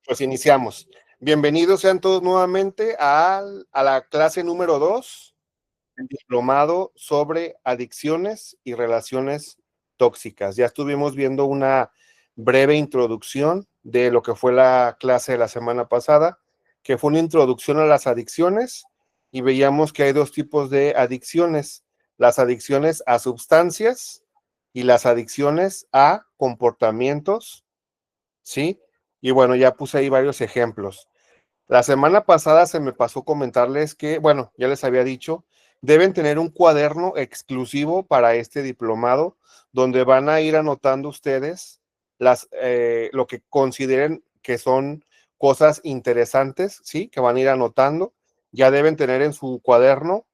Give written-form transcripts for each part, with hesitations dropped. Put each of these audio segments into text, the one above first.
Pues iniciamos. Bienvenidos sean todos nuevamente a la clase número 2, el diplomado sobre adicciones y relaciones tóxicas. Ya estuvimos viendo una breve introducción de lo que fue la clase de la semana pasada, que fue una introducción a las adicciones, y veíamos que hay dos tipos de adicciones: las adicciones a sustancias y las adicciones a comportamientos, ¿sí? Y bueno, ya puse ahí varios ejemplos. La semana pasada se me pasó comentarles que, bueno, ya les había dicho, deben tener un cuaderno exclusivo para este diplomado, donde van a ir anotando ustedes lo que consideren que son cosas interesantes, ¿sí? Que van a ir anotando. Ya deben tener en su cuaderno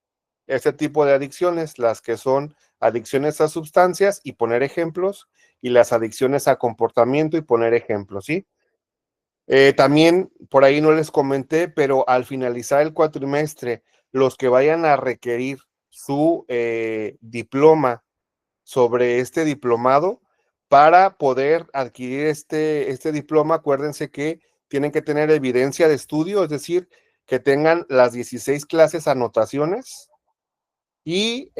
este tipo de adicciones, las que son adicciones a sustancias y poner ejemplos, y las adicciones a comportamiento y poner ejemplos, ¿sí? También por ahí no les comenté, pero al finalizar el cuatrimestre, los que vayan a requerir su diploma sobre este diplomado, para poder adquirir este diploma, acuérdense que tienen que tener evidencia de estudio, es decir, que tengan las 16 clases, anotaciones, y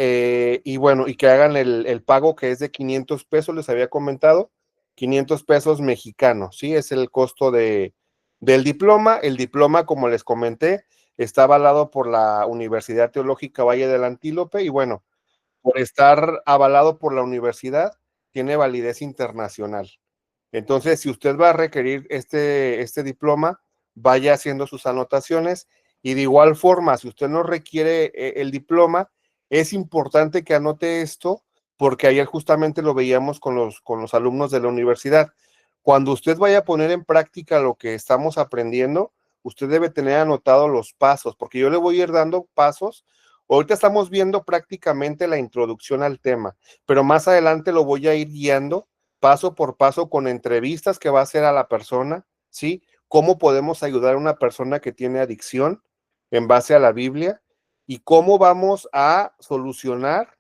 bueno, y que hagan el pago, que es de 500 pesos, les había comentado, 500 pesos mexicanos, ¿sí? Es el costo del diploma. El diploma, como les comenté, está avalado por la Universidad Teológica Valle del Antílope, y bueno, por estar avalado por la universidad, tiene validez internacional. Entonces, si usted va a requerir este diploma, vaya haciendo sus anotaciones, y de igual forma, si usted no requiere el diploma, es importante que anote esto, porque ayer justamente lo veíamos con los alumnos de la universidad. Cuando usted vaya a poner en práctica lo que estamos aprendiendo, usted debe tener anotado los pasos, porque yo le voy a ir dando pasos. Ahorita estamos viendo prácticamente la introducción al tema, pero más adelante lo voy a ir guiando paso por paso, con entrevistas que va a hacer a la persona, ¿sí? Cómo podemos ayudar a una persona que tiene adicción en base a la Biblia, y cómo vamos a solucionar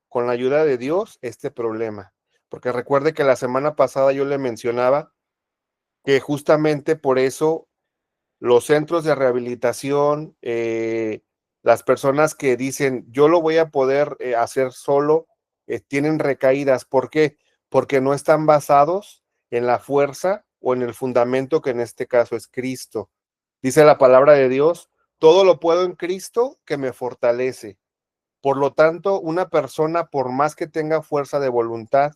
con la ayuda de Dios este problema. Porque recuerde que la semana pasada yo le mencionaba que justamente por eso los centros de rehabilitación, las personas que dicen yo lo voy a poder hacer solo, tienen recaídas. ¿Por qué? Porque no están basados en la fuerza o en el fundamento, que en este caso es Cristo. Dice la palabra de Dios: todo lo puedo en Cristo que me fortalece. Por lo tanto, una persona, por más que tenga fuerza de voluntad,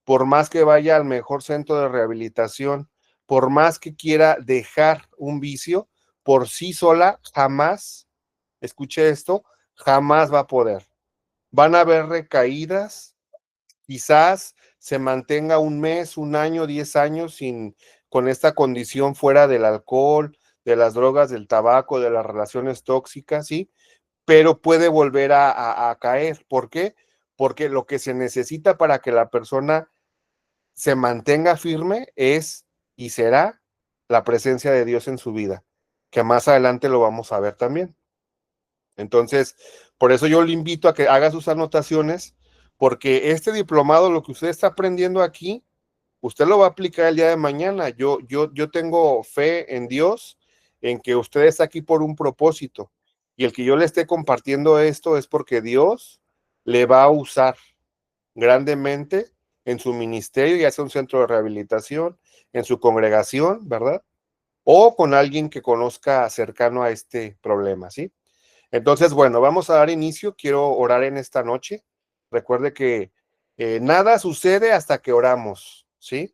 por más que vaya al mejor centro de rehabilitación, por más que quiera dejar un vicio, por sí sola jamás, escuche esto, jamás va a poder. Van a haber recaídas, quizás se mantenga un mes, un año, 10 años con esta condición, fuera del alcohol, de las drogas, del tabaco, de las relaciones tóxicas, ¿sí? Pero puede volver a caer. ¿Por qué? Porque lo que se necesita para que la persona se mantenga firme es y será la presencia de Dios en su vida, que más adelante lo vamos a ver también. Entonces, por eso yo le invito a que haga sus anotaciones, porque este diplomado, lo que usted está aprendiendo aquí, usted lo va a aplicar el día de mañana. Yo tengo fe en Dios, en que usted está aquí por un propósito, y el que yo le esté compartiendo esto es porque Dios le va a usar grandemente en su ministerio, ya sea un centro de rehabilitación, en su congregación, ¿verdad? O con alguien que conozca cercano a este problema, ¿sí? Entonces, bueno, vamos a dar inicio. Quiero orar en esta noche. Recuerde que nada sucede hasta que oramos, ¿sí?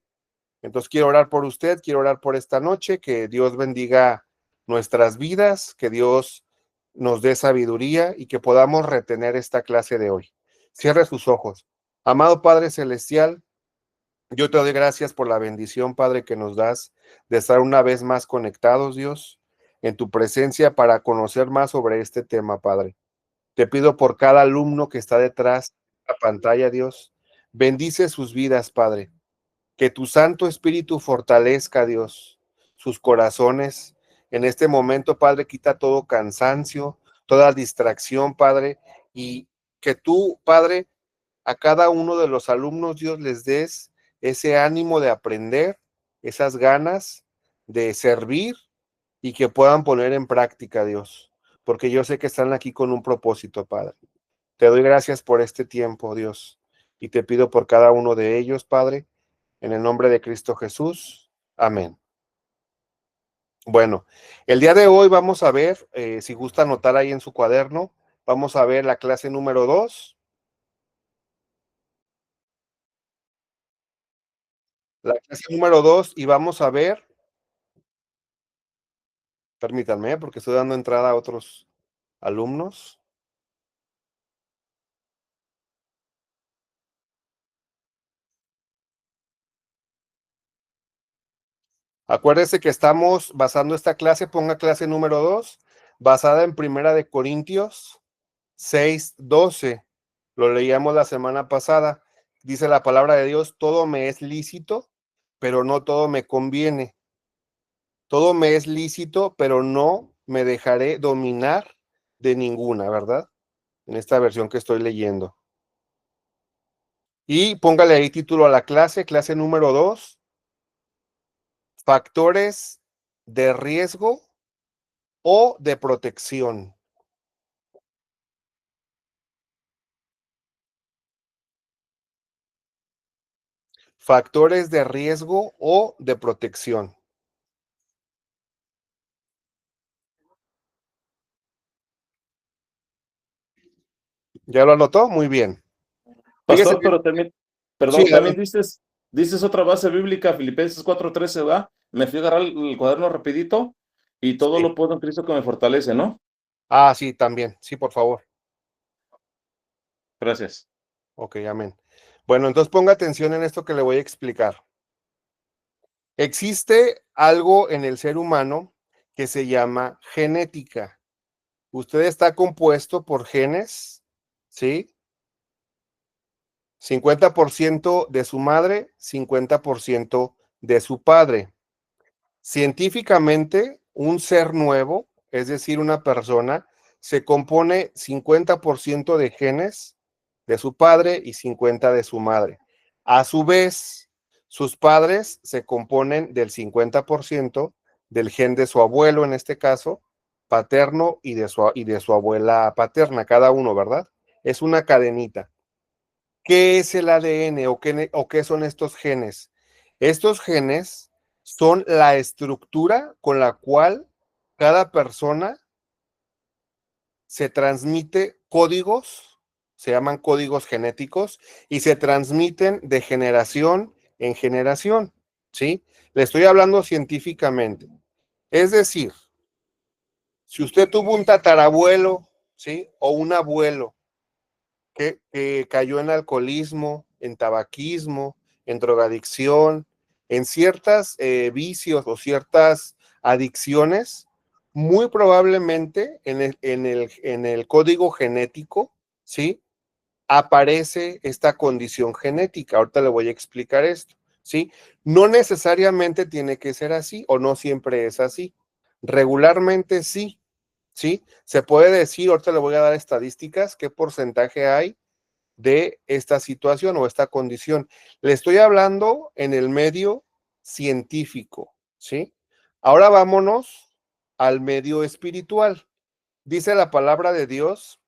Entonces quiero orar por usted, quiero orar por esta noche, que Dios bendiga nuestras vidas, que Dios nos dé sabiduría y que podamos retener esta clase de hoy. Cierre sus ojos. Amado Padre Celestial, yo te doy gracias por la bendición, Padre, que nos das de estar una vez más conectados, Dios, en tu presencia, para conocer más sobre este tema, Padre. Te pido por cada alumno que está detrás de la pantalla, Dios. Bendice sus vidas, Padre. Que tu Santo Espíritu fortalezca, Dios, sus corazones. En este momento, Padre, quita todo cansancio, toda distracción, Padre, y que tú, Padre, a cada uno de los alumnos, Dios, les des ese ánimo de aprender, esas ganas de servir y que puedan poner en práctica, Dios, porque yo sé que están aquí con un propósito, Padre. Te doy gracias por este tiempo, Dios, y te pido por cada uno de ellos, Padre, en el nombre de Cristo Jesús. Amén. Bueno, el día de hoy vamos a ver, si gusta anotar ahí en su cuaderno, vamos a ver la clase número 2. La clase número 2 y vamos a ver, permítanme, porque estoy dando entrada a otros alumnos. Acuérdese que estamos basando esta clase, ponga clase número 2, basada en Primera de Corintios 6:12. Lo leíamos la semana pasada. Dice la palabra de Dios, todo me es lícito, pero no todo me conviene. Todo me es lícito, pero no me dejaré dominar de ninguna, ¿verdad? En esta versión que estoy leyendo. Y póngale ahí título a la clase, clase número 2, factores de riesgo o de protección. Factores de riesgo o de protección. ¿Ya lo anotó? Muy bien. Fíjese Pastor, que, pero también, sí, perdón, también dices otra base bíblica, Filipenses 4:13, ¿va? Me fui a agarrar el cuaderno rapidito y todo sí. lo puedo en Cristo que me fortalece, ¿no? Ah, sí, también. Sí, por favor. Gracias. Ok, amén. Bueno, entonces ponga atención en esto que le voy a explicar. Existe algo en el ser humano que se llama genética. Usted está compuesto por genes, ¿sí? 50% de su madre, 50% de su padre. Científicamente, un ser nuevo, es decir, una persona, se compone 50% de genes de su padre y 50% de su madre. A su vez, sus padres se componen del 50% del gen de su abuelo, en este caso, paterno, y de su abuela paterna, cada uno, ¿verdad? Es una cadenita. ¿Qué es el ADN o qué son estos genes? Estos genes son la estructura con la cual cada persona se transmite códigos, se llaman códigos genéticos, y se transmiten de generación en generación, ¿sí? Le estoy hablando científicamente. Es decir, si usted tuvo un tatarabuelo, ¿sí? O un abuelo que cayó en alcoholismo, en tabaquismo, en drogadicción, en ciertas vicios o ciertas adicciones, muy probablemente en el código genético, ¿sí? Aparece esta condición genética. Ahorita le voy a explicar esto, ¿sí? No necesariamente tiene que ser así o no siempre es así. Regularmente sí, ¿sí? Se puede decir, ahorita le voy a dar estadísticas, qué porcentaje hay de esta situación o esta condición. Le estoy hablando en el medio científico, ¿sí? Ahora vámonos al medio espiritual. Dice la palabra de Dios,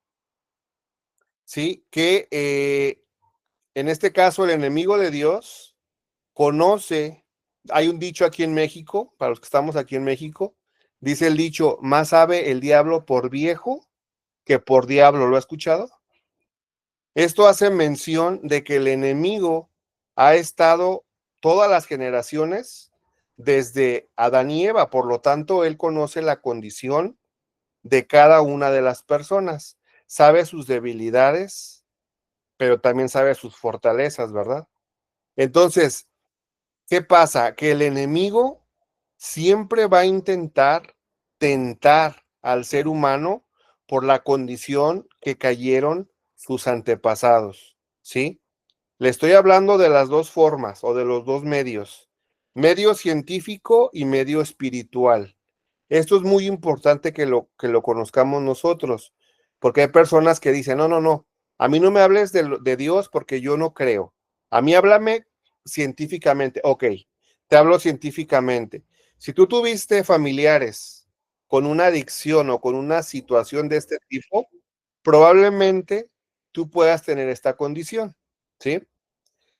¿sí? Que en este caso el enemigo de Dios conoce, hay un dicho aquí en México, para los que estamos aquí en México, dice el dicho, más sabe el diablo por viejo que por diablo. ¿Lo ha escuchado? Esto hace mención de que el enemigo ha estado todas las generaciones desde Adán y Eva, por lo tanto, él conoce la condición de cada una de las personas, sabe sus debilidades, pero también sabe sus fortalezas, ¿verdad? Entonces, ¿qué pasa? Que el enemigo siempre va a intentar tentar al ser humano por la condición que cayeron sus antepasados, ¿sí? Le estoy hablando de las dos formas o de los dos medios, medio científico y medio espiritual. Esto es muy importante que lo conozcamos nosotros, porque hay personas que dicen, no, no, no, a mí no me hables de Dios porque yo no creo. A mí háblame científicamente. Ok, te hablo científicamente. Si tú tuviste familiares con una adicción o con una situación de este tipo, probablemente tú puedas tener esta condición, ¿sí?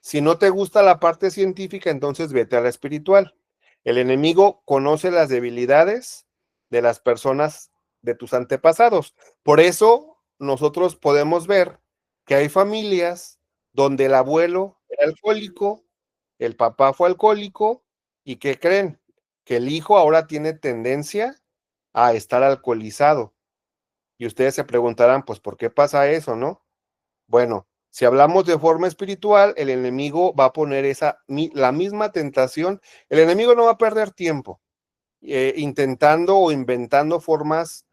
Si no te gusta la parte científica, entonces vete a la espiritual. El enemigo conoce las debilidades de las personas de tus antepasados. Por eso nosotros podemos ver que hay familias donde el abuelo era alcohólico, el papá fue alcohólico, ¿y qué creen? Que el hijo ahora tiene tendencia a estar alcoholizado. Y ustedes se preguntarán, pues, ¿por qué pasa eso, no? Bueno, si hablamos de forma espiritual, el enemigo va a poner la misma tentación. El enemigo no va a perder tiempo intentando o inventando formas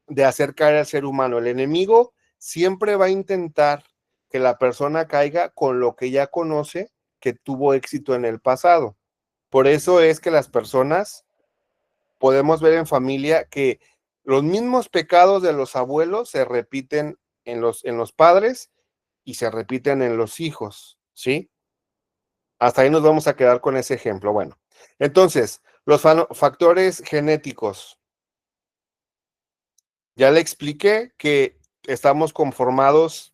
de hacer caer al ser humano. El enemigo siempre va a intentar que la persona caiga con lo que ya conoce que tuvo éxito en el pasado. Por eso es que las personas podemos ver en familia que los mismos pecados de los abuelos se repiten en los padres y se repiten en los hijos, ¿sí? Hasta ahí nos vamos a quedar con ese ejemplo. Bueno, entonces, los factores genéticos. Ya le expliqué que estamos conformados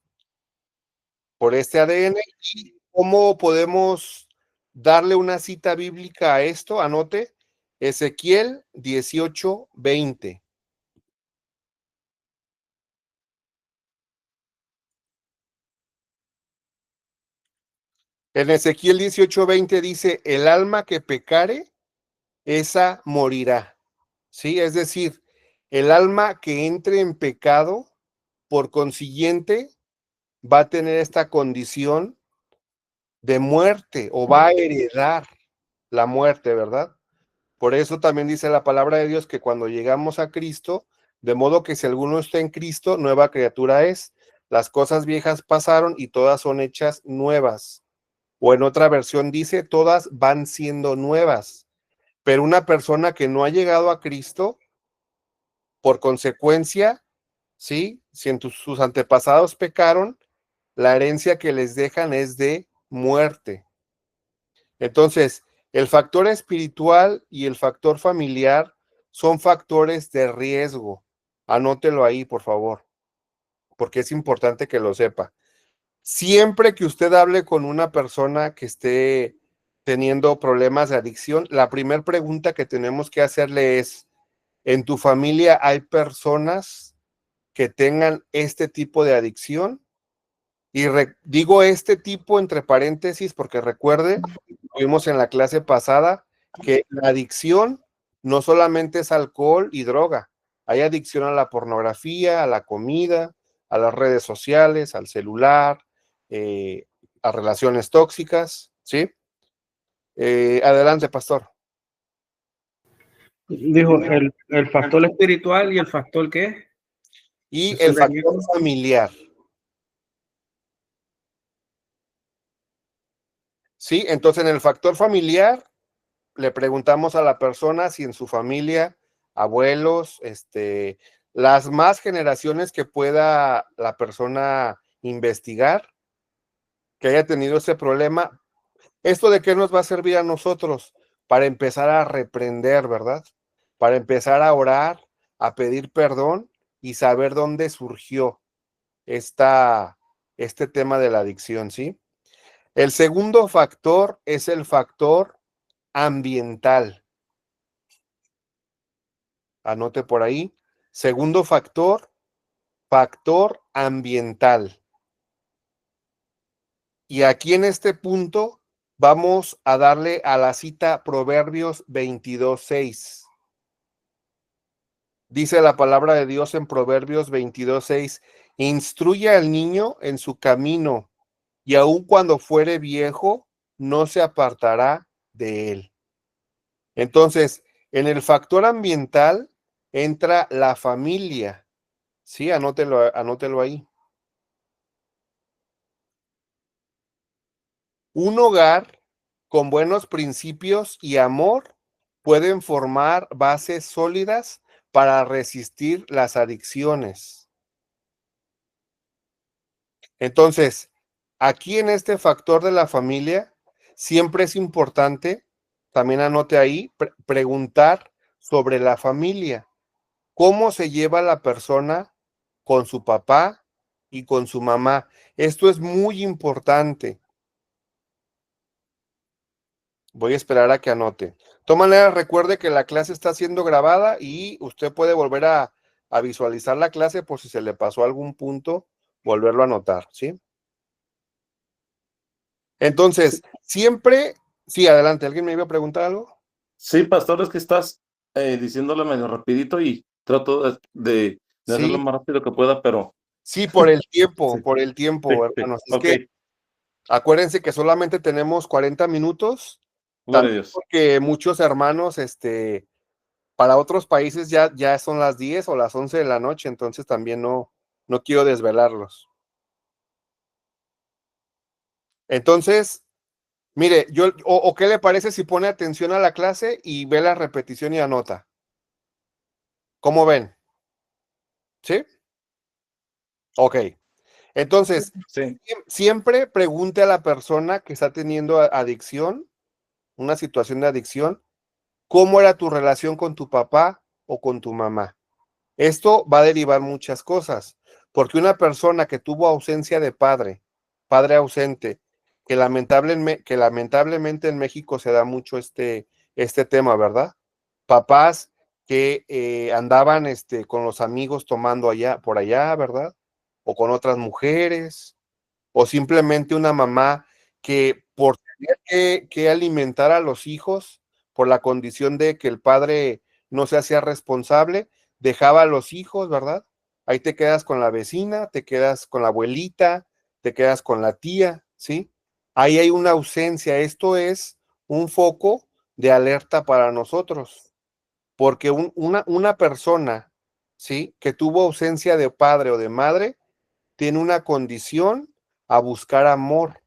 por este ADN y cómo podemos darle una cita bíblica a esto. Anote, Ezequiel 18:20. En Ezequiel 18:20 dice, el alma que pecare, esa morirá. ¿Sí? Es decir, el alma que entre en pecado, por consiguiente, va a tener esta condición de muerte o va a heredar la muerte, ¿verdad? Por eso también dice la palabra de Dios que cuando llegamos a Cristo, de modo que si alguno está en Cristo, nueva criatura es. Las cosas viejas pasaron y todas son hechas nuevas. O en otra versión dice, todas van siendo nuevas. Pero una persona que no ha llegado a Cristo, por consecuencia, ¿sí? Si sus antepasados pecaron, la herencia que les dejan es de muerte. Entonces, el factor espiritual y el factor familiar son factores de riesgo. Anótelo ahí, por favor, porque es importante que lo sepa. Siempre que usted hable con una persona que esté teniendo problemas de adicción, la primera pregunta que tenemos que hacerle es, ¿en tu familia hay personas que tengan este tipo de adicción? Y digo este tipo entre paréntesis porque recuerde, vimos en la clase pasada que la adicción no solamente es alcohol y droga, hay adicción a la pornografía, a la comida, a las redes sociales, al celular, eh, a relaciones tóxicas, ¿sí? Adelante, pastor. Dijo el factor espiritual y el factor ¿qué? Y el factor familiar. Sí, entonces en el factor familiar le preguntamos a la persona si en su familia, abuelos, las más generaciones que pueda la persona investigar, que haya tenido ese problema. ¿Esto de qué nos va a servir a nosotros? Para empezar a reprender, ¿verdad? Para empezar a orar, a pedir perdón y saber dónde surgió este tema de la adicción, ¿sí? El segundo factor es el factor ambiental. Anote por ahí. Segundo factor, factor ambiental. Y aquí en este punto vamos a darle a la cita Proverbios 22:6. Dice la palabra de Dios en Proverbios 22:6, instruye al niño en su camino y aun cuando fuere viejo, no se apartará de él. Entonces, en el factor ambiental entra la familia. Sí, anótelo ahí. Un hogar con buenos principios y amor pueden formar bases sólidas para resistir las adicciones. Entonces, aquí en este factor de la familia, siempre es importante también anote ahí, preguntar sobre la familia. ¿Cómo se lleva la persona con su papá y con su mamá? Esto es muy importante. Voy a esperar a que anote. De todas maneras, recuerde que la clase está siendo grabada y usted puede volver a visualizar la clase por si se le pasó algún punto, volverlo a anotar, ¿sí? Entonces, siempre, sí, adelante, ¿alguien me iba a preguntar algo? Sí, pastor, es que estás diciéndolo medio rapidito y trato de hacerlo lo Sí, más rápido que pueda, pero sí, sí, por el sí, tiempo, sí. hermanos. Es Ok, que acuérdense que solamente tenemos 40 minutos, gloria a también Dios. porque muchos hermanos, para otros países ya son las 10 o las 11 de la noche, entonces también no quiero desvelarlos. Entonces, mire, o qué le parece si pone atención a la clase y ve la repetición y anota. ¿Cómo ven? ¿Sí? Ok. Entonces, Sí, siempre pregunte a la persona que está teniendo adicción, una situación de adicción, ¿cómo era tu relación con tu papá o con tu mamá? Esto va a derivar muchas cosas, porque una persona que tuvo ausencia de padre, padre ausente, que lamentablemente en México se da mucho este tema, ¿verdad? Papás que andaban con los amigos tomando allá, por allá, ¿verdad? O con otras mujeres, o simplemente una mamá que por tener que alimentar a los hijos, por la condición de que el padre no se hacía responsable, dejaba a los hijos, ¿verdad? Ahí te quedas con la vecina, te quedas con la abuelita, te quedas con la tía, ¿sí? Ahí hay una ausencia. Esto es un foco de alerta para nosotros, porque una persona, ¿sí? Que tuvo ausencia de padre o de madre, tiene una condición a buscar amor.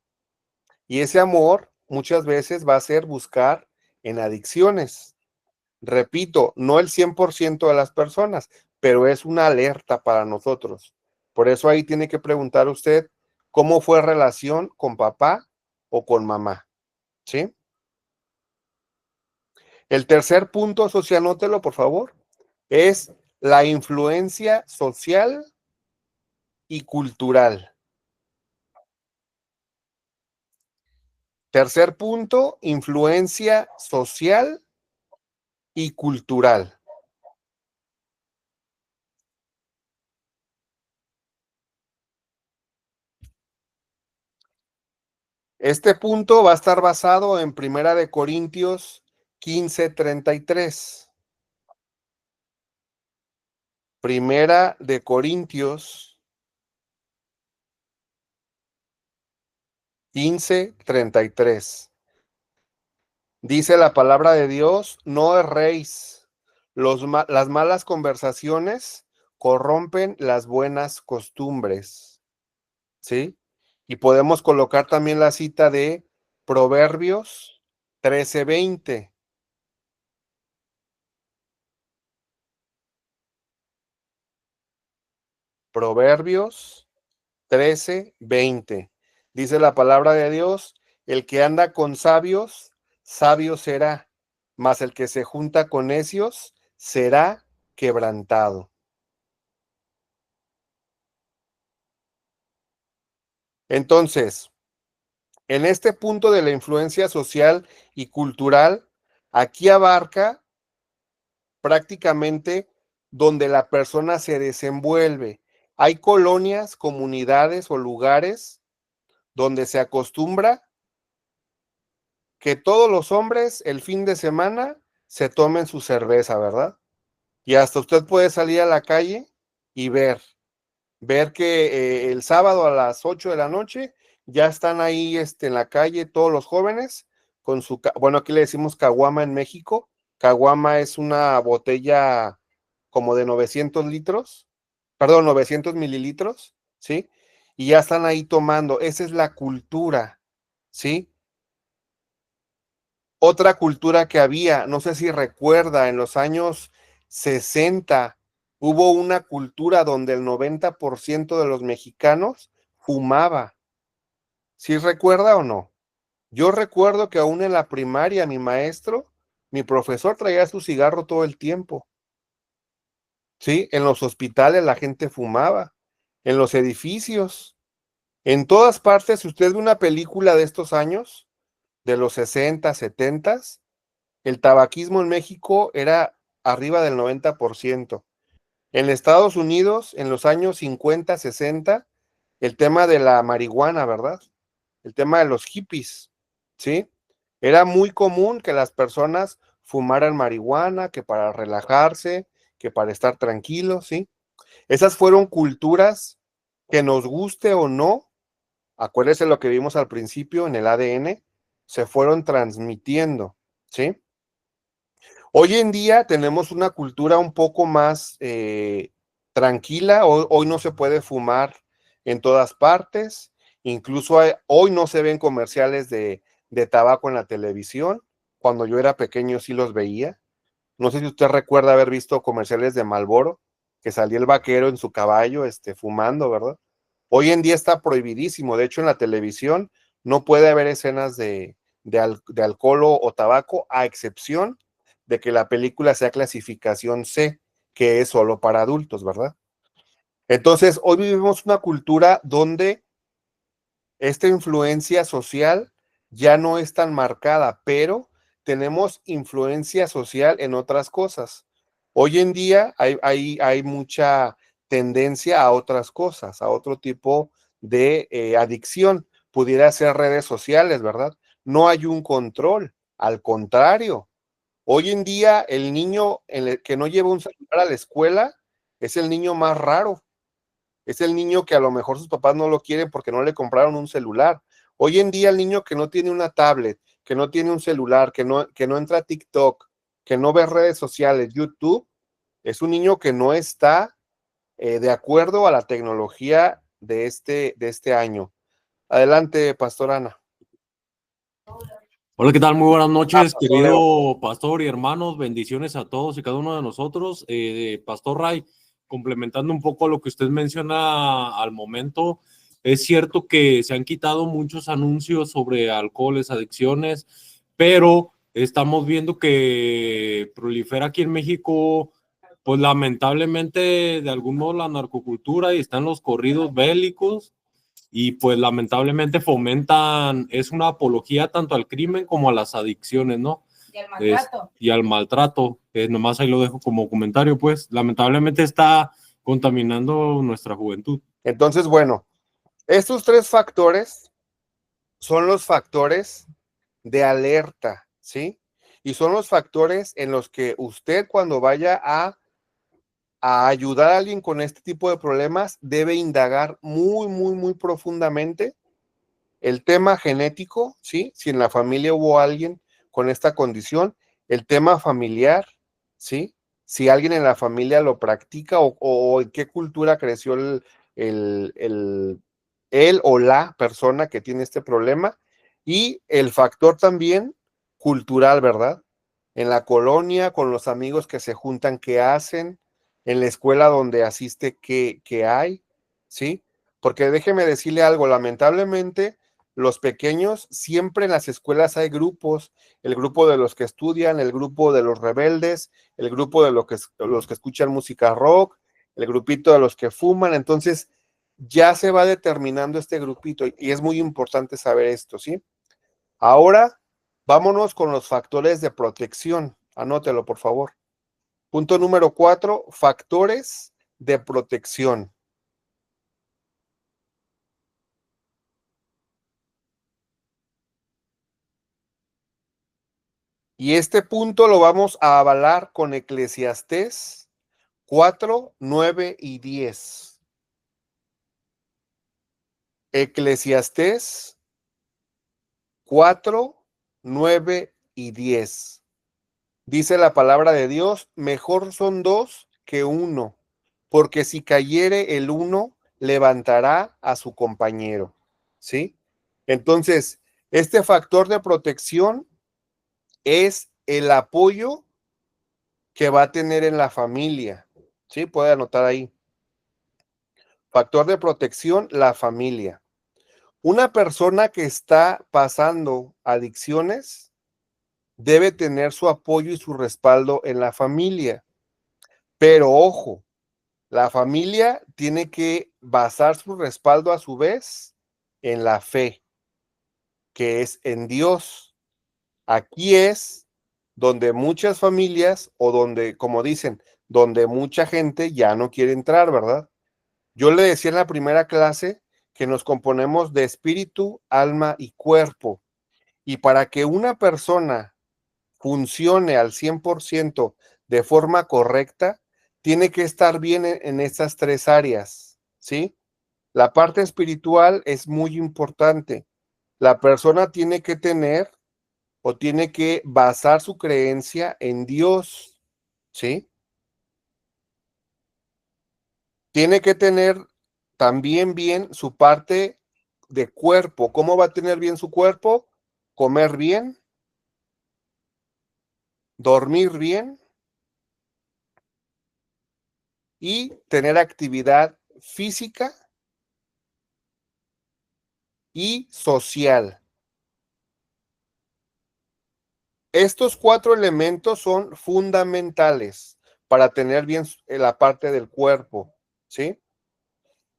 Y ese amor muchas veces va a ser buscar en adicciones. Repito, no el 100% de las personas, pero es una alerta para nosotros. Por eso ahí tiene que preguntar usted cómo fue relación con papá o con mamá. ¿Sí? El tercer punto, socio, anótelo, por favor, es la influencia social y cultural. Tercer punto, influencia social y cultural. Este punto va a estar basado en Primera de Corintios 15:33. Primera de Corintios 15:33. Dice la palabra de Dios, no erréis. Las malas conversaciones corrompen las buenas costumbres. ¿Sí? Y podemos colocar también la cita de Proverbios 13:20. Proverbios 13:20. Dice la palabra de Dios, el que anda con sabios, sabio será, mas el que se junta con necios será quebrantado. Entonces, en este punto de la influencia social y cultural, aquí abarca prácticamente donde la persona se desenvuelve. Hay colonias, comunidades o lugares donde se acostumbra que todos los hombres el fin de semana se tomen su cerveza, ¿verdad? Y hasta usted puede salir a la calle y ver que el sábado a las 8 de la noche ya están ahí en la calle todos los jóvenes con bueno, aquí le decimos caguama en México. Caguama es una botella como de 900 litros, perdón, 900 mililitros, ¿sí? Y ya están ahí tomando. Esa es la cultura, ¿sí? Otra cultura que había, no sé si recuerda, en los años 60 hubo una cultura donde el 90% de los mexicanos fumaba. ¿Sí recuerda o no? Yo recuerdo que aún en la primaria mi profesor traía su cigarro todo el tiempo. Sí, en los hospitales la gente fumaba, en los edificios, en todas partes. Si usted ve una película de estos años, de los 60, 70, el tabaquismo en México era arriba del 90%. En Estados Unidos, en los años 50, 60, el tema de la marihuana, ¿verdad? El tema de los hippies, ¿sí? Era muy común que las personas fumaran marihuana, que para relajarse, que para estar tranquilos, ¿sí? Esas fueron culturas que nos guste o no, acuérdese lo que vimos al principio en el ADN, se fueron transmitiendo, ¿sí? Hoy en día tenemos una cultura un poco más tranquila. Hoy no se puede fumar en todas partes. Incluso hoy no se ven comerciales de tabaco en la televisión. Cuando yo era pequeño sí los veía. No sé si usted recuerda haber visto comerciales de Marlboro, que salía el vaquero en su caballo fumando, ¿verdad? Hoy en día está prohibidísimo. De hecho, en la televisión no puede haber escenas de alcohol o tabaco, a excepción de que la película sea clasificación C, que es solo para adultos, ¿verdad? Entonces, hoy vivimos una cultura donde esta influencia social ya no es tan marcada, pero tenemos influencia social en otras cosas. Hoy en día hay mucha tendencia a otras cosas, a otro tipo de adicción. Pudiera ser redes sociales, ¿verdad? No hay un control, al contrario. Hoy en día el niño que no lleva un celular a la escuela es el niño más raro. Es el niño que a lo mejor sus papás no lo quieren porque no le compraron un celular. Hoy en día el niño que no tiene una tablet, que no tiene un celular, que no entra a TikTok, que no ve redes sociales, YouTube, es un niño que no está de acuerdo a la tecnología de este año. Adelante, Pastor Ana. Hola, ¿qué tal? Muy buenas noches, Pastor Leo. querido pastor y hermanos. Bendiciones a todos y cada uno de nosotros. Pastor Ray, complementando un poco lo que usted menciona al momento, es cierto que se han quitado muchos anuncios sobre alcoholes, adicciones, pero estamos viendo que prolifera aquí en México, pues lamentablemente, de algún modo la narcocultura y están los corridos bélicos y pues lamentablemente fomentan, es una apología tanto al crimen como a las adicciones, ¿no? Y al maltrato. Y al maltrato, nomás ahí lo dejo como comentario, pues lamentablemente está contaminando nuestra juventud. Entonces, bueno, estos tres factores son los factores de alerta, ¿sí? Y son los factores en los que usted cuando vaya a ayudar a alguien con este tipo de problemas debe indagar muy, muy, muy profundamente el tema genético, ¿sí? Si en la familia hubo alguien con esta condición, el tema familiar, ¿sí? Si alguien en la familia lo practica o en qué cultura creció el, el, él o la persona que tiene este problema, y el factor también cultural, ¿verdad? En la colonia, con los amigos que se juntan, ¿qué hacen? En la escuela donde asiste, ¿qué hay? ¿Sí? Porque déjeme decirle algo, lamentablemente, los pequeños, siempre en las escuelas hay grupos, el grupo de los que estudian, el grupo de los rebeldes, el grupo de los que escuchan música rock, el grupito de los que fuman. Entonces ya se va determinando este grupito y es muy importante saber esto, ¿sí? Ahora vámonos con los factores de protección. Anótelo, por favor. Punto número 4, factores de protección. Y este punto lo vamos a avalar con Eclesiastés 4, 9 y 10. Eclesiastés 4, 9 y 10. Dice la palabra de Dios, mejor son dos que uno, porque si cayere el uno, levantará a su compañero. ¿Sí? Entonces, este factor de protección es el apoyo que va a tener en la familia. ¿Sí? Puede anotar ahí. Factor de protección, la familia. Una persona que está pasando adicciones debe tener su apoyo y su respaldo en la familia. Pero ojo, la familia tiene que basar su respaldo a su vez en la fe, que es en Dios. Aquí es donde muchas familias o donde, como dicen, donde mucha gente ya no quiere entrar, ¿verdad? Yo le decía en la primera clase que nos componemos de espíritu, alma y cuerpo. Y para que una persona funcione al 100% de forma correcta, tiene que estar bien en estas tres áreas, ¿sí? La parte espiritual es muy importante. La persona tiene que tener o tiene que basar su creencia en Dios, ¿sí? Tiene que tener también bien su parte de cuerpo. ¿Cómo va a tener bien su cuerpo? Comer bien, dormir bien y tener actividad física y social. Estos 4 elementos son fundamentales para tener bien la parte del cuerpo, ¿sí?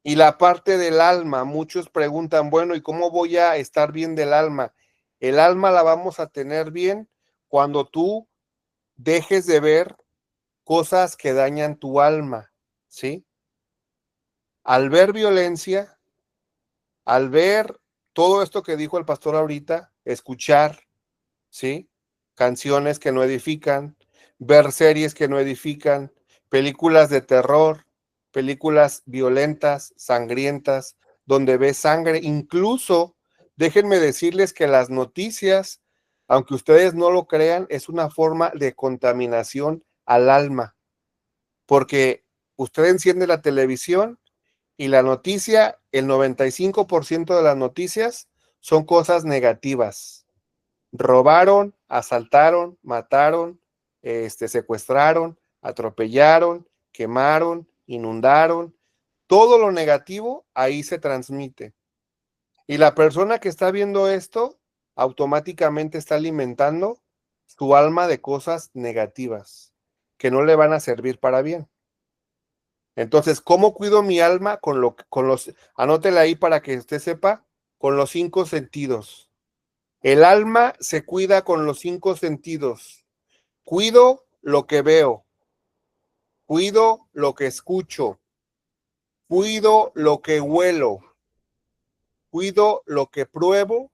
Y la parte del alma, muchos preguntan, bueno, ¿y cómo voy a estar bien del alma? El alma la vamos a tener bien cuando tú dejes de ver cosas que dañan tu alma, ¿sí? Al ver violencia, al ver todo esto que dijo el pastor ahorita, escuchar, ¿sí? Canciones que no edifican, ver series que no edifican, películas de terror, películas violentas, sangrientas, donde ves sangre. Incluso, déjenme decirles que las noticias, aunque ustedes no lo crean, es una forma de contaminación al alma, porque usted enciende la televisión y la noticia, el 95% de las noticias son cosas negativas. Robaron, asaltaron, mataron, secuestraron, atropellaron, quemaron, inundaron. Todo lo negativo ahí se transmite. Y la persona que está viendo esto automáticamente está alimentando su alma de cosas negativas que no le van a servir para bien. Entonces, ¿cómo cuido mi alma? Anótela ahí para que usted sepa, con los 5 sentidos. El alma se cuida con los 5 sentidos. Cuido lo que veo, cuido lo que escucho, cuido lo que huelo, cuido lo que pruebo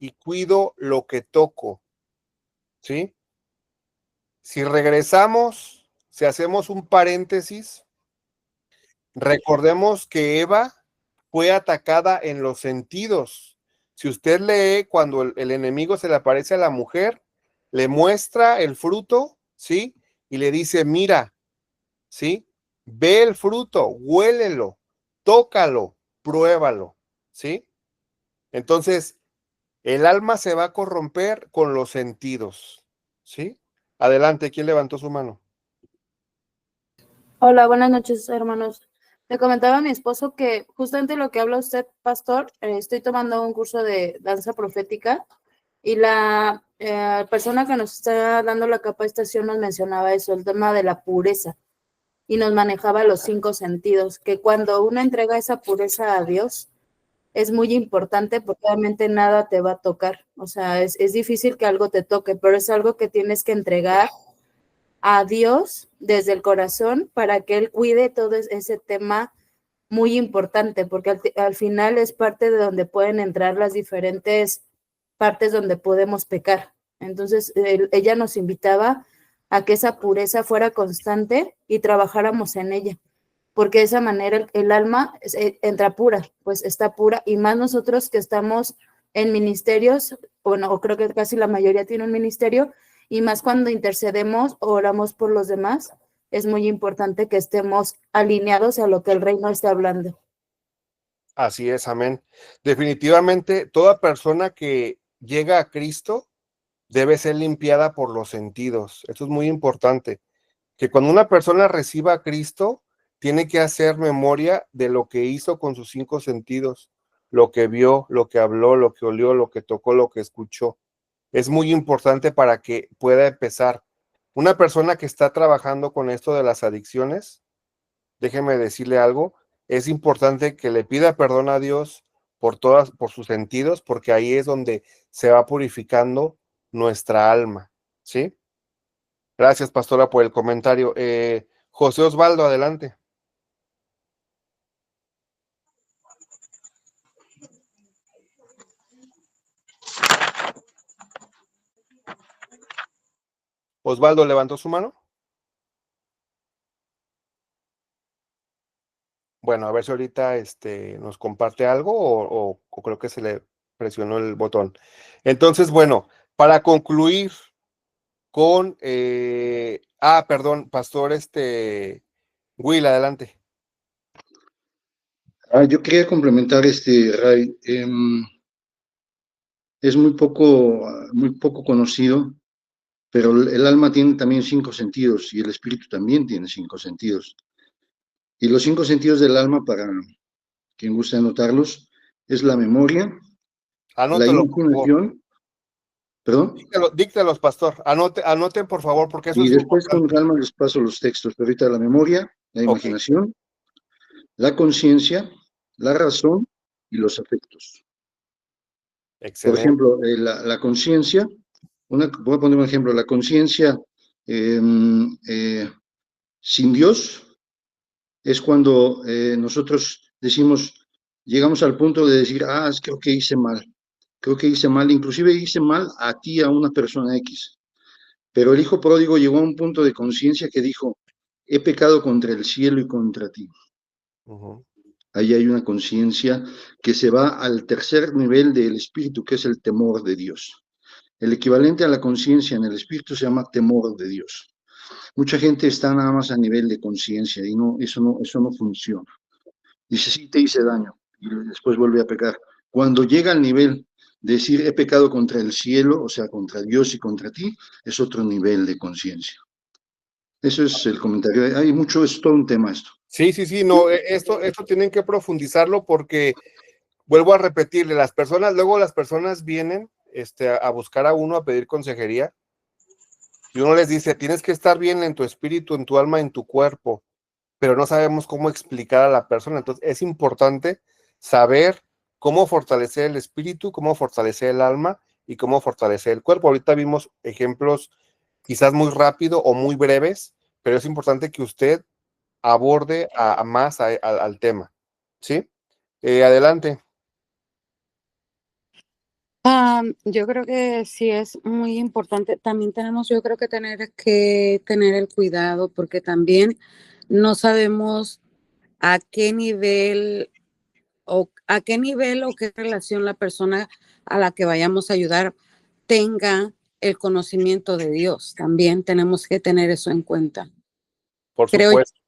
y cuido lo que toco, ¿sí? Si regresamos, si hacemos un paréntesis, recordemos que Eva fue atacada en los sentidos. Si usted lee cuando el enemigo se le aparece a la mujer, le muestra el fruto, ¿sí? Y le dice, mira, ¿sí? Ve el fruto, huélelo, tócalo, pruébalo, ¿sí? Entonces, el alma se va a corromper con los sentidos, ¿sí? Adelante, ¿quién levantó su mano? Hola, buenas noches, hermanos. Le comentaba a mi esposo que justamente lo que habla usted, pastor, estoy tomando un curso de danza profética y la persona que nos está dando la capacitación nos mencionaba eso, el tema de la pureza, y nos manejaba los 5 sentidos, que cuando uno entrega esa pureza a Dios, es muy importante porque obviamente nada te va a tocar. O sea, es difícil que algo te toque, pero es algo que tienes que entregar a Dios desde el corazón para que Él cuide todo ese tema muy importante, porque al final es parte de donde pueden entrar las diferentes partes donde podemos pecar. Entonces, ella nos invitaba a que esa pureza fuera constante y trabajáramos en ella, porque de esa manera el alma entra pura, pues está pura, y más nosotros que estamos en ministerios, bueno, o creo que casi la mayoría tiene un ministerio, y más cuando intercedemos o oramos por los demás, es muy importante que estemos alineados a lo que el reino está hablando. Así es, amén. Definitivamente, toda persona que llega a Cristo debe ser limpiada por los sentidos. Esto es muy importante, que cuando una persona reciba a Cristo, tiene que hacer memoria de lo que hizo con sus 5 sentidos. lo que vio, lo que habló, lo que olió, lo que tocó, lo que escuchó. Es muy importante para que pueda empezar. Una persona que está trabajando con esto de las adicciones, déjeme decirle algo, es importante que le pida perdón a Dios por sus sentidos, porque ahí es donde se va purificando nuestra alma, ¿sí? Gracias, pastora, por el comentario. José Osvaldo, adelante. Osvaldo levantó su mano. Bueno, a ver si ahorita nos comparte algo o creo que se le presionó el botón. Entonces, bueno, para concluir con... perdón, pastor, Will, adelante. Yo quería complementar Ray. Es muy poco conocido, pero el alma tiene también 5 sentidos y el espíritu también tiene 5 sentidos. Y los 5 sentidos del alma, para quien guste anotarlos, es la memoria, Anótelo, la por favor. imaginación, perdón, Díctelos, pastor. Anoten, por favor, porque eso y es después con importante. calma les paso los textos, pero ahorita la memoria, la Ok, imaginación, la conciencia, la razón y los afectos. Por excelente. ejemplo, la conciencia, voy a poner un ejemplo, la conciencia sin Dios es cuando nosotros decimos, llegamos al punto de decir, creo que hice mal, inclusive hice mal a ti, a una persona X. Pero el hijo pródigo llegó a un punto de conciencia que dijo, he pecado contra el cielo y contra ti. Uh-huh. Ahí hay una conciencia que se va al tercer nivel del espíritu, que es el temor de Dios. El equivalente a la conciencia en el espíritu se llama temor de Dios. Mucha gente está nada más a nivel de conciencia y eso no funciona. Dice, sí, te hice daño y después vuelve a pecar. Cuando llega al nivel de decir, he pecado contra el cielo, o sea, contra Dios y contra ti, es otro nivel de conciencia. Eso es el comentario. Es todo un tema esto. Sí, no, esto tienen que profundizarlo porque, vuelvo a repetirle, luego las personas vienen a buscar a uno a pedir consejería y uno les dice, tienes que estar bien en tu espíritu, en tu alma, en tu cuerpo, pero no sabemos cómo explicar a la persona. Entonces es importante saber cómo fortalecer el espíritu, cómo fortalecer el alma y cómo fortalecer el cuerpo. Ahorita vimos ejemplos quizás muy rápido o muy breves, pero es importante que usted aborde más al tema, ¿sí? Adelante. Yo creo que sí es muy importante. También tenemos, yo creo que tener el cuidado, porque también no sabemos a qué nivel o qué relación la persona a la que vayamos a ayudar tenga el conocimiento de Dios. También tenemos que tener eso en cuenta. Por Creo supuesto.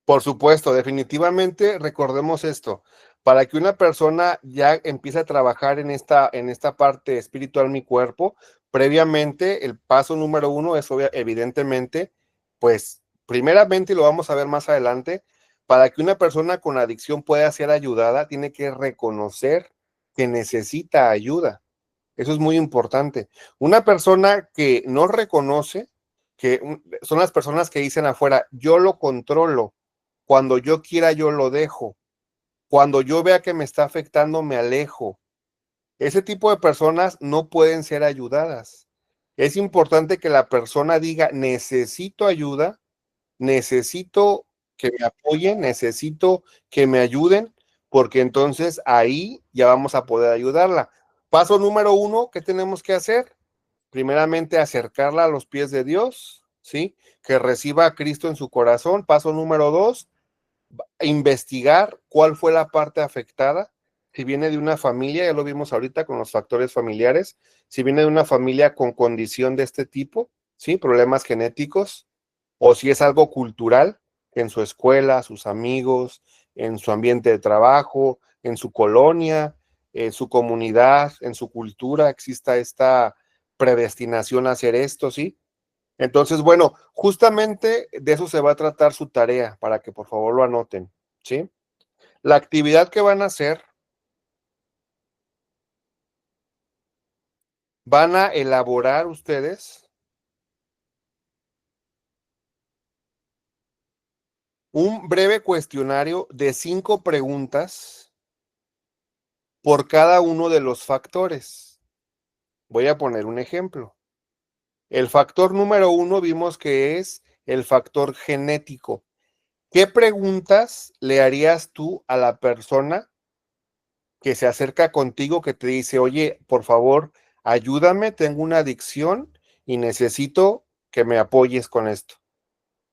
Por supuesto, definitivamente recordemos esto. Para que una persona ya empiece a trabajar en esta parte espiritual, mi cuerpo, previamente el paso número 1 es evidentemente, pues primeramente, y lo vamos a ver más adelante, para que una persona con adicción pueda ser ayudada, tiene que reconocer que necesita ayuda. Eso es muy importante. Una persona que no reconoce, que son las personas que dicen afuera, yo lo controlo, cuando yo quiera yo lo dejo, cuando yo vea que me está afectando me alejo. Ese tipo de personas no pueden ser ayudadas. Es importante que la persona diga, necesito ayuda, necesito que me apoyen, necesito que me ayuden, porque entonces ahí ya vamos a poder ayudarla. Paso número 1, ¿qué tenemos que hacer? Primeramente, acercarla a los pies de Dios, ¿sí? Que reciba a Cristo en su corazón. Paso número 2, investigar cuál fue la parte afectada. Si viene de una familia, ya lo vimos ahorita con los factores familiares, si viene de una familia con condición de este tipo, ¿sí? Problemas genéticos, o si es algo cultural, en su escuela, sus amigos, en su ambiente de trabajo, en su colonia, en su comunidad, en su cultura, exista esta predestinación a hacer esto, ¿sí? Entonces, bueno, justamente de eso se va a tratar su tarea, para que por favor lo anoten, ¿sí? La actividad que van a hacer, van a elaborar ustedes un breve cuestionario de 5 preguntas por cada uno de los factores. Voy a poner un ejemplo. El factor número 1 vimos que es el factor genético. ¿Qué preguntas le harías tú a la persona que se acerca contigo, que te dice, oye, por favor, ayúdame, tengo una adicción y necesito que me apoyes con esto?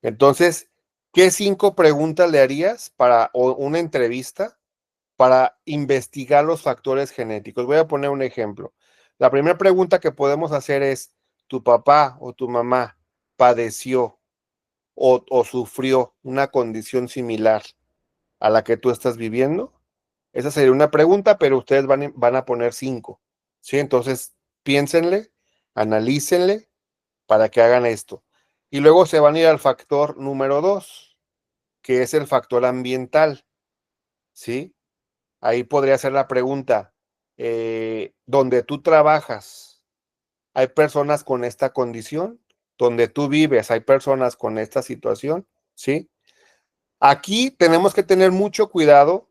Entonces, ¿qué 5 preguntas le harías para una entrevista para investigar los factores genéticos? Voy a poner un ejemplo. La primera pregunta que podemos hacer es, ¿tu papá o tu mamá padeció o sufrió una condición similar a la que tú estás viviendo? Esa sería una pregunta, pero ustedes van a poner 5, ¿sí? Entonces, piénsenle, analícenle para que hagan esto. Y luego se van a ir al factor número 2, que es el factor ambiental, ¿sí? Ahí podría ser la pregunta, ¿donde tú trabajas hay personas con esta condición? ¿Donde tú vives hay personas con esta situación? ¿Sí? Aquí tenemos que tener mucho cuidado,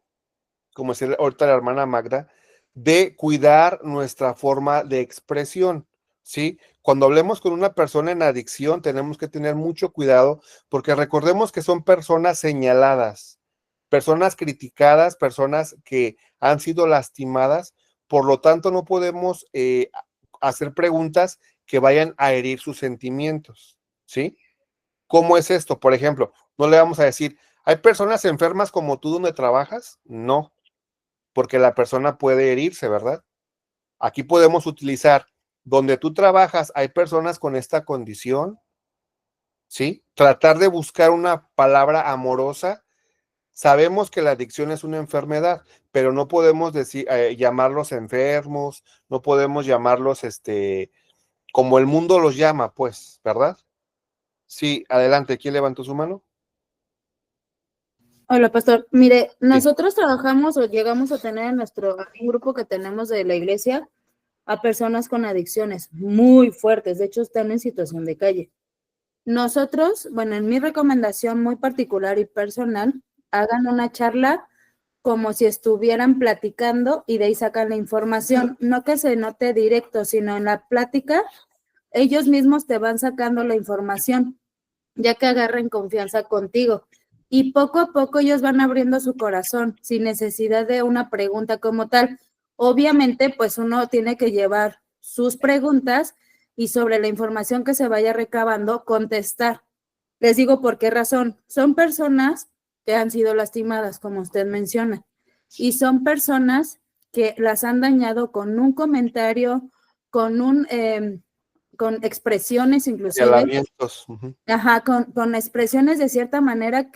como decía ahorita la hermana Magda, de cuidar nuestra forma de expresión, ¿sí? Cuando hablemos con una persona en adicción, tenemos que tener mucho cuidado, porque recordemos que son personas señaladas, personas criticadas, personas que han sido lastimadas, por lo tanto no podemos hacer preguntas que vayan a herir sus sentimientos, ¿sí? ¿Cómo es esto? Por ejemplo, no le vamos a decir, ¿hay personas enfermas como tú donde trabajas? No, porque la persona puede herirse, ¿verdad? Aquí podemos utilizar, donde tú trabajas, ¿hay personas con esta condición? ¿Sí? Tratar de buscar una palabra amorosa. Sabemos que la adicción es una enfermedad, pero no podemos decir, llamarlos enfermos, no podemos llamarlos, como el mundo los llama, pues, ¿verdad? Sí, adelante, ¿quién levantó su mano? Hola, pastor. Mire, nosotros trabajamos o llegamos a tener en nuestro grupo que tenemos de la iglesia a personas con adicciones muy fuertes, de hecho están en situación de calle. Nosotros, bueno, en mi recomendación muy particular y personal, hagan una charla como si estuvieran platicando y de ahí sacan la información, no que se note directo, sino en la plática, ellos mismos te van sacando la información, ya que agarren confianza contigo. Y poco a poco ellos van abriendo su corazón, sin necesidad de una pregunta como tal. Obviamente, pues uno tiene que llevar sus preguntas y sobre la información que se vaya recabando, contestar. Les digo por qué razón. Son personas que han sido lastimadas, como usted menciona, y son personas que las han dañado con un comentario, con con expresiones inclusive. Ajá, con expresiones de cierta manera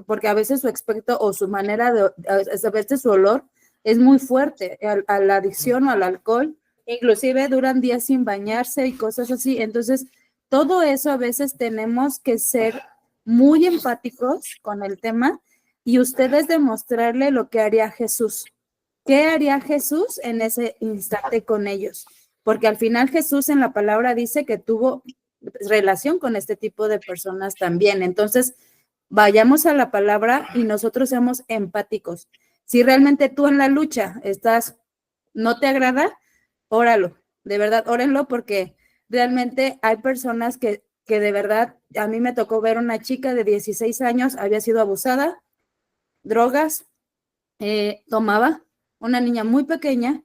porque a veces su aspecto o su manera a veces su olor es muy fuerte a la adicción o al alcohol, inclusive duran días sin bañarse y cosas así. Entonces, todo eso a veces tenemos que ser muy empáticos con el tema y ustedes demostrarle lo que haría Jesús. ¿Qué haría Jesús en ese instante con ellos? Porque al final Jesús en la palabra dice que tuvo relación con este tipo de personas también. Entonces, vayamos a la palabra y nosotros seamos empáticos. Si realmente tú en la lucha no te agrada, óralo, de verdad, órenlo, porque realmente hay personas que de verdad, a mí me tocó ver una chica de 16 años, había sido abusada, drogas, tomaba, una niña muy pequeña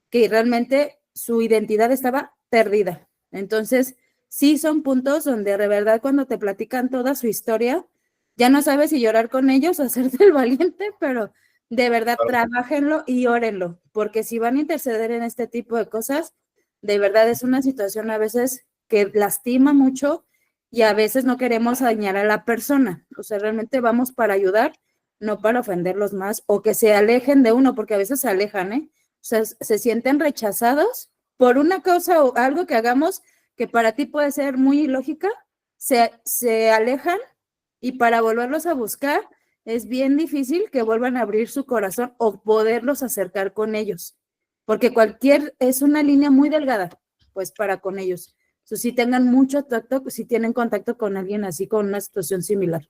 que realmente su identidad estaba perdida. Entonces, sí son puntos donde de verdad cuando te platican toda su historia, ya no sabes si llorar con ellos o hacerte el valiente, pero de verdad trabájenlo y órenlo, porque si van a interceder en este tipo de cosas, de verdad es una situación a veces que lastima mucho y a veces no queremos dañar a la persona, o sea, realmente vamos para ayudar, no para ofenderlos más o que se alejen de uno, porque a veces se alejan, ¿eh? O sea, se sienten rechazados por una cosa o algo que hagamos que para ti puede ser muy ilógica, se alejan y para volverlos a buscar es bien difícil que vuelvan a abrir su corazón o poderlos acercar con ellos, porque es una línea muy delgada, pues para con ellos. Entonces, si tengan mucho tacto, si tienen contacto con alguien así, con una situación similar.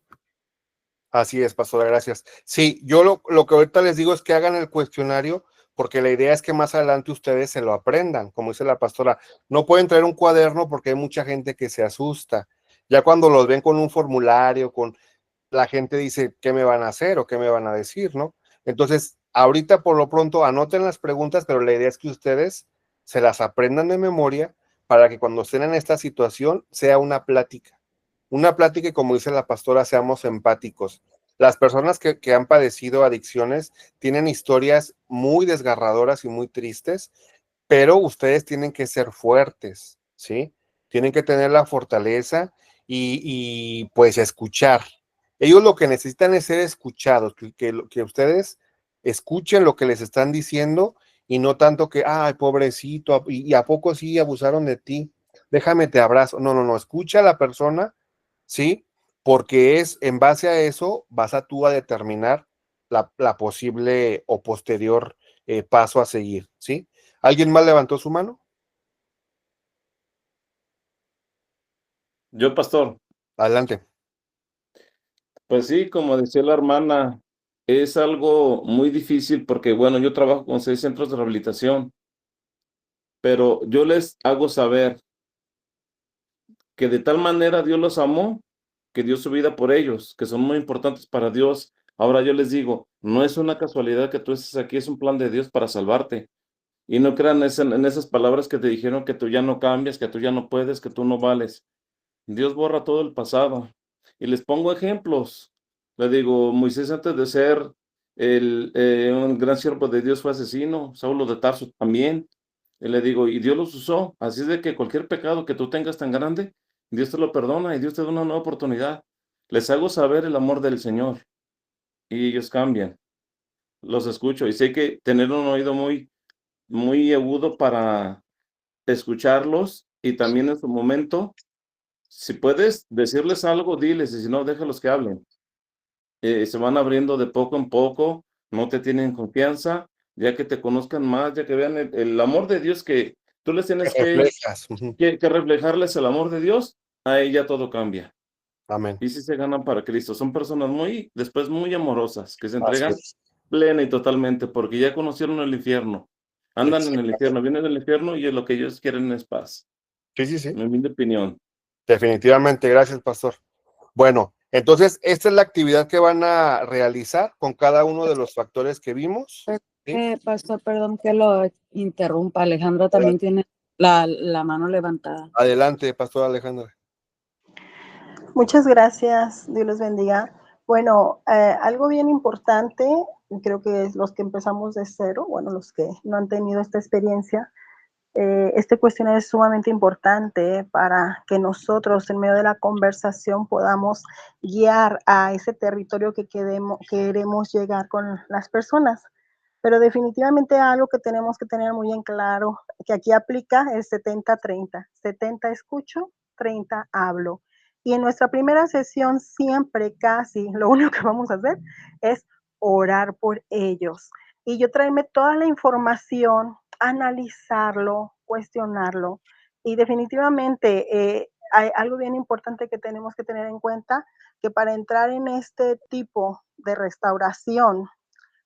Así es, pastora, gracias. Sí, yo lo que ahorita les digo es que hagan el cuestionario, porque la idea es que más adelante ustedes se lo aprendan, como dice la pastora. No pueden traer un cuaderno porque hay mucha gente que se asusta. Ya cuando los ven con un formulario, la gente dice, ¿qué me van a hacer o qué me van a decir, no? Entonces, ahorita por lo pronto anoten las preguntas, pero la idea es que ustedes se las aprendan de memoria para que cuando estén en esta situación sea una plática. Una plática y, como dice la pastora, seamos empáticos. Las personas que han padecido adicciones tienen historias muy desgarradoras y muy tristes, pero ustedes tienen que ser fuertes, ¿sí? Tienen que tener la fortaleza y pues escuchar. Ellos lo que necesitan es ser escuchados, que ustedes escuchen lo que les están diciendo y no tanto que, ay, pobrecito, y a poco sí abusaron de ti, déjame te abrazo. No, no, no, escucha a la persona, ¿sí? Porque es en base a eso vas a tú a determinar la posible o posterior paso a seguir, ¿sí? ¿Alguien más levantó su mano? Yo, pastor, Adelante. pues sí, como decía la hermana, es algo muy difícil porque, bueno, yo trabajo con 6 centros de rehabilitación, pero yo les hago saber que de tal manera Dios los amó, que dio su vida por ellos, que son muy importantes para Dios. Ahora yo les digo, no es una casualidad que tú estés aquí, es un plan de Dios para salvarte. Y no crean en esas palabras que te dijeron que tú ya no cambias, que tú ya no puedes, que tú no vales. Dios borra todo el pasado. Y les pongo ejemplos. Le digo, Moisés antes de ser un gran siervo de Dios fue asesino, Saulo de Tarso también. Y le digo, y Dios los usó. Así es de que cualquier pecado que tú tengas tan grande, Dios te lo perdona y Dios te da una nueva oportunidad. Les hago saber el amor del Señor y ellos cambian. Los escucho y sé que tener un oído muy agudo para escucharlos y también en su momento, si puedes decirles algo, diles, y si no, déjalos que hablen. Se van abriendo de poco en poco, no te tienen confianza, ya que te conozcan más, ya que vean el amor de Dios que tú les tienes Reflejas. que reflejarles el amor de Dios, ahí ya todo cambia. Amén. Y si se ganan para Cristo, son personas después muy amorosas, que se Así entregan es. plena y totalmente, porque ya conocieron el infierno, andan en el infierno, vienen del infierno y lo que ellos quieren es paz. Sí, sí, sí. Mi humilde opinión. Definitivamente, gracias, pastor. Bueno, entonces, esta es la actividad que van a realizar con cada uno de los factores que vimos. ¿Sí? Pastor, perdón que lo interrumpa. Alejandra también tiene la mano levantada. Adelante, pastor Alejandra. Muchas gracias, Dios les bendiga. Bueno, algo bien importante, creo que es los que empezamos de cero, bueno, los que no han tenido esta experiencia, este cuestionario es sumamente importante para que nosotros en medio de la conversación podamos guiar a ese territorio que queremos llegar con las personas. Pero definitivamente algo que tenemos que tener muy en claro, que aquí aplica el 70-30. 70 escucho, 30 hablo. Y en nuestra primera sesión siempre, casi, lo único que vamos a hacer es orar por ellos. Y yo traerme toda la información, analizarlo, cuestionarlo. Y definitivamente hay algo bien importante que tenemos que tener en cuenta, que para entrar en este tipo de restauración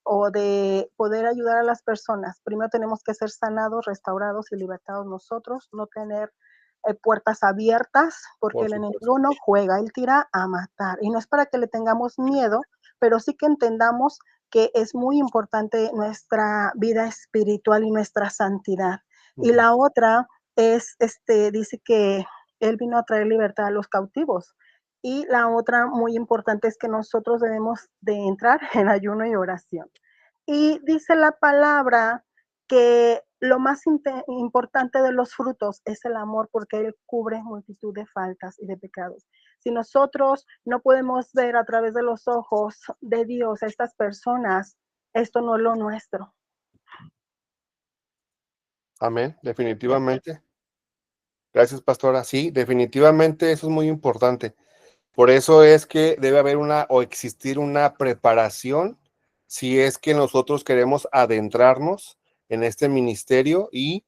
o de poder ayudar a las personas, primero tenemos que ser sanados, restaurados y libertados nosotros, no tener puertas abiertas, porque el enemigo no juega, él tira a matar. Y no es para que le tengamos miedo, pero sí que entendamos que es muy importante nuestra vida espiritual y nuestra santidad. Y la otra es, dice que él vino a traer libertad a los cautivos. Y la otra muy importante es que nosotros debemos de entrar en ayuno y oración. Y dice la palabra que lo más importante de los frutos es el amor, porque él cubre multitud de faltas y de pecados. Si nosotros no podemos ver a través de los ojos de Dios a estas personas, esto no es lo nuestro. Amén, definitivamente. Gracias, pastora. Sí, definitivamente eso es muy importante. Por eso es que debe haber o existir una preparación si es que nosotros queremos adentrarnos en este ministerio y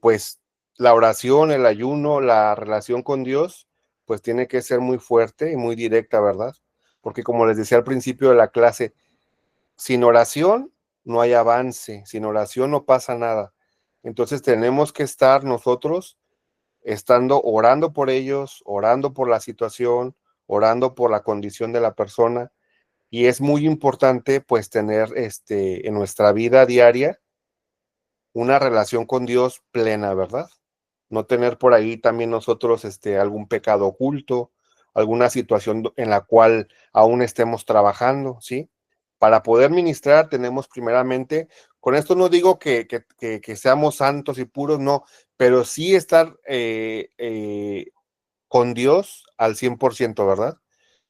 pues la oración, el ayuno, la relación con Dios, pues tiene que ser muy fuerte y muy directa, ¿verdad? Porque como les decía al principio de la clase, sin oración no hay avance, sin oración no pasa nada. Entonces tenemos que estar nosotros estando orando por ellos, orando por la situación, orando por la condición de la persona. Y es muy importante pues tener en nuestra vida diaria una relación con Dios plena, ¿verdad? No tener por ahí también nosotros algún pecado oculto, alguna situación en la cual aún estemos trabajando, ¿sí? Para poder ministrar tenemos primeramente, con esto no digo que seamos santos y puros, no, pero sí estar con Dios al 100%, ¿verdad?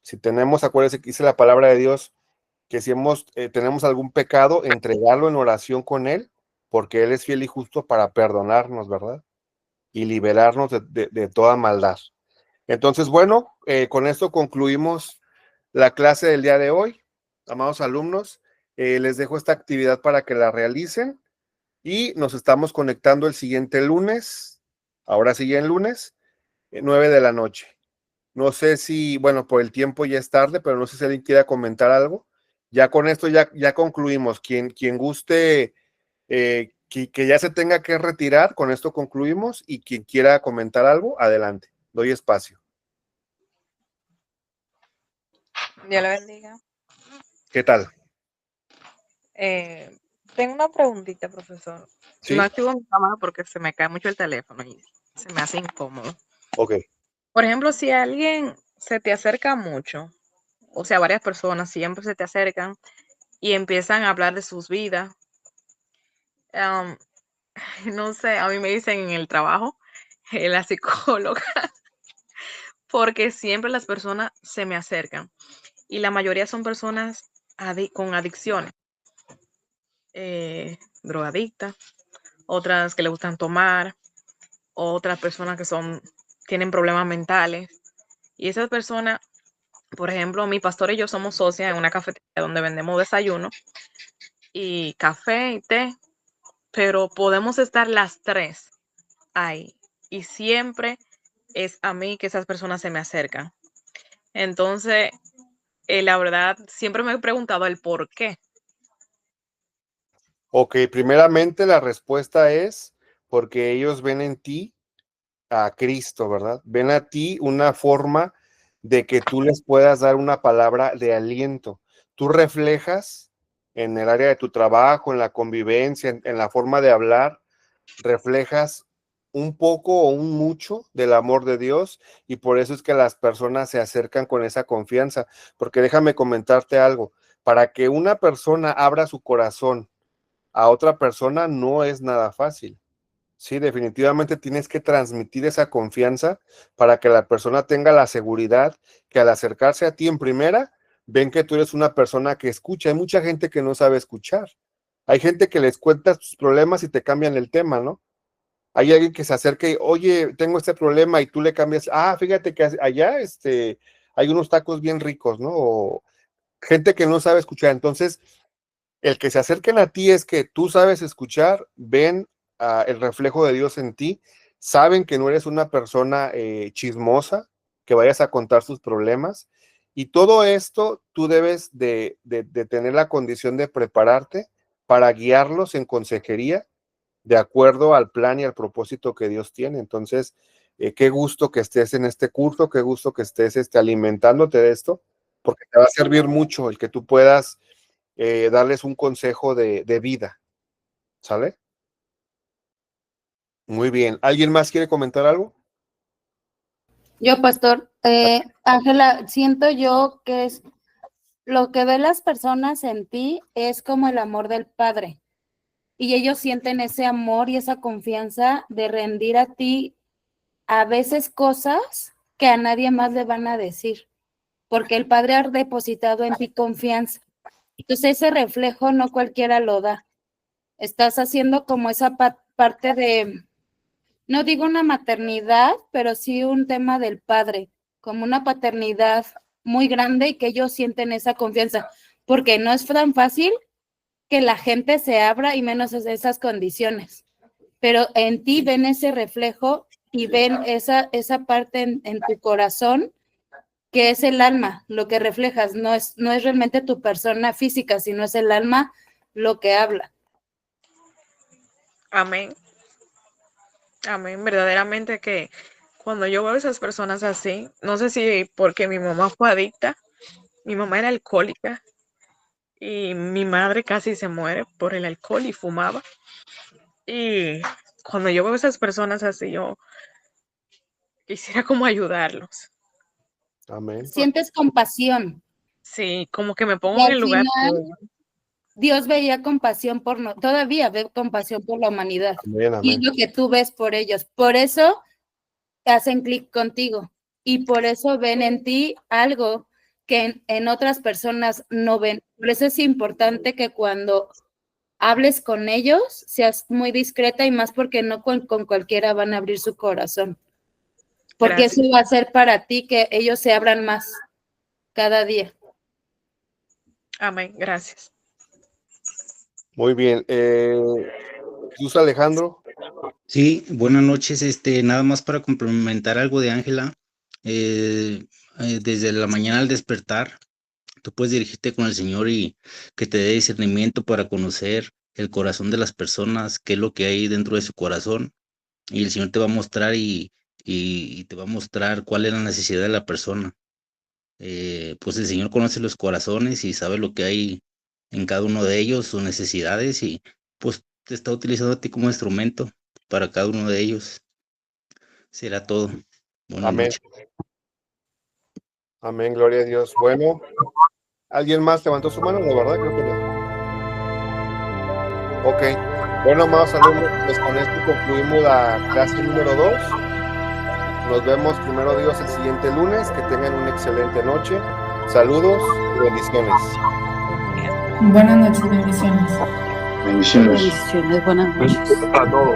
Si tenemos, acuérdense que dice la palabra de Dios, que si tenemos algún pecado, entregarlo en oración con Él, porque Él es fiel y justo para perdonarnos, ¿verdad? Y liberarnos de toda maldad. Entonces, bueno, con esto concluimos la clase del día de hoy. Amados alumnos, les dejo esta actividad para que la realicen y nos estamos conectando el siguiente lunes, ahora sí ya el lunes, 9 de la noche. No sé si, bueno, por el tiempo ya es tarde, pero no sé si alguien quiera comentar algo. Ya con esto ya concluimos. Quien guste que ya se tenga que retirar, con esto concluimos. Y quien quiera comentar algo, adelante. Doy espacio. Dios le bendiga. ¿Qué tal? Tengo una preguntita, profesor. ¿Sí? No activo mi cámara porque se me cae mucho el teléfono y se me hace incómodo. Ok. Por ejemplo, si alguien se te acerca mucho, o sea, varias personas siempre se te acercan y empiezan a hablar de sus vidas, am, no sé, a mí me dicen en el trabajo, la psicóloga, porque siempre las personas se me acercan y la mayoría son personas con adicciones, drogadictas, otras que le gustan tomar, otras personas que tienen problemas mentales. Y esas personas, por ejemplo, mi pastor y yo somos socias en una cafetería donde vendemos desayuno y café y té, pero podemos estar las tres ahí. Y siempre es a mí que esas personas se me acercan. Entonces, la verdad, siempre me he preguntado el por qué. Ok, primeramente la respuesta es porque ellos ven en ti a Cristo, ¿verdad? Ven a ti una forma de que tú les puedas dar una palabra de aliento. Tú reflejas en el área de tu trabajo, en la convivencia, en la forma de hablar, reflejas un poco o un mucho del amor de Dios y por eso es que las personas se acercan con esa confianza. Porque déjame comentarte algo, para que una persona abra su corazón a otra persona no es nada fácil. Sí, definitivamente tienes que transmitir esa confianza para que la persona tenga la seguridad que al acercarse a ti en primera, ven que tú eres una persona que escucha. Hay mucha gente que no sabe escuchar. Hay gente que les cuentas tus problemas y te cambian el tema, ¿no? Hay alguien que se acerca y, oye, tengo este problema y tú le cambias, fíjate que allá hay unos tacos bien ricos, ¿no? O gente que no sabe escuchar. Entonces, el que se acerquen a ti es que tú sabes escuchar, ven el reflejo de Dios en ti, saben que no eres una persona chismosa, que vayas a contar sus problemas, y todo esto tú debes de tener la condición de prepararte para guiarlos en consejería de acuerdo al plan y al propósito que Dios tiene. Entonces, qué gusto que estés en este curso, qué gusto que estés alimentándote de esto, porque te va a servir mucho el que tú puedas darles un consejo de vida, ¿sale? Muy bien. ¿Alguien más quiere comentar algo? Yo, pastor, Ángela, siento yo que es lo que ven las personas en ti es como el amor del Padre. Y ellos sienten ese amor y esa confianza de rendir a ti a veces cosas que a nadie más le van a decir, porque el Padre ha depositado en ti confianza. Entonces ese reflejo no cualquiera lo da. Estás haciendo como esa parte de, no digo una maternidad, pero sí un tema del Padre. como una paternidad muy grande y que ellos sienten esa confianza, porque no es tan fácil que la gente se abra y menos en esas condiciones, pero en ti ven ese reflejo y ven esa parte en tu corazón que es el alma, lo que reflejas, no es realmente tu persona física, sino es el alma lo que habla. Amén. Amén. Verdaderamente que cuando yo veo a esas personas así, no sé si porque mi mamá fue adicta, mi mamá era alcohólica y mi madre casi se muere por el alcohol y fumaba. Y cuando yo veo a esas personas así, yo quisiera como ayudarlos. Amén. Sientes compasión. Sí, como que me Y pongo en al el lugar final, de ellos. Dios veía compasión todavía ve compasión por la humanidad. Amén, Y amén. lo que tú ves por ellos. Por eso hacen clic contigo. Y por eso ven en ti algo que en otras personas no ven. Por eso es importante que cuando hables con ellos seas muy discreta y más porque no con cualquiera van a abrir su corazón. Porque Gracias. eso va a hacer para ti que ellos se abran más cada día. Amén. Gracias. Muy bien. Jesús Alejandro. Sí, buenas noches. Nada más para complementar algo de Ángela. Desde la mañana al despertar, tú puedes dirigirte con el Señor y que te dé discernimiento para conocer el corazón de las personas, qué es lo que hay dentro de su corazón. Y el Señor te va a mostrar y te va a mostrar cuál es la necesidad de la persona. Pues el Señor conoce los corazones y sabe lo que hay en cada uno de ellos, sus necesidades, y pues te está utilizando a ti como instrumento para cada uno de ellos. Será todo. Buenas Amén. noches. Amén, gloria a Dios. Bueno, ¿alguien más levantó su mano? La verdad, creo que no. Ok. Bueno, amados alumnos, pues con esto concluimos la clase número 2. Nos vemos primero Dios el siguiente lunes. Que tengan una excelente noche. Saludos y bendiciones. Buenas noches, bendiciones. Bendiciones. Bendiciones, buenas noches. A todos.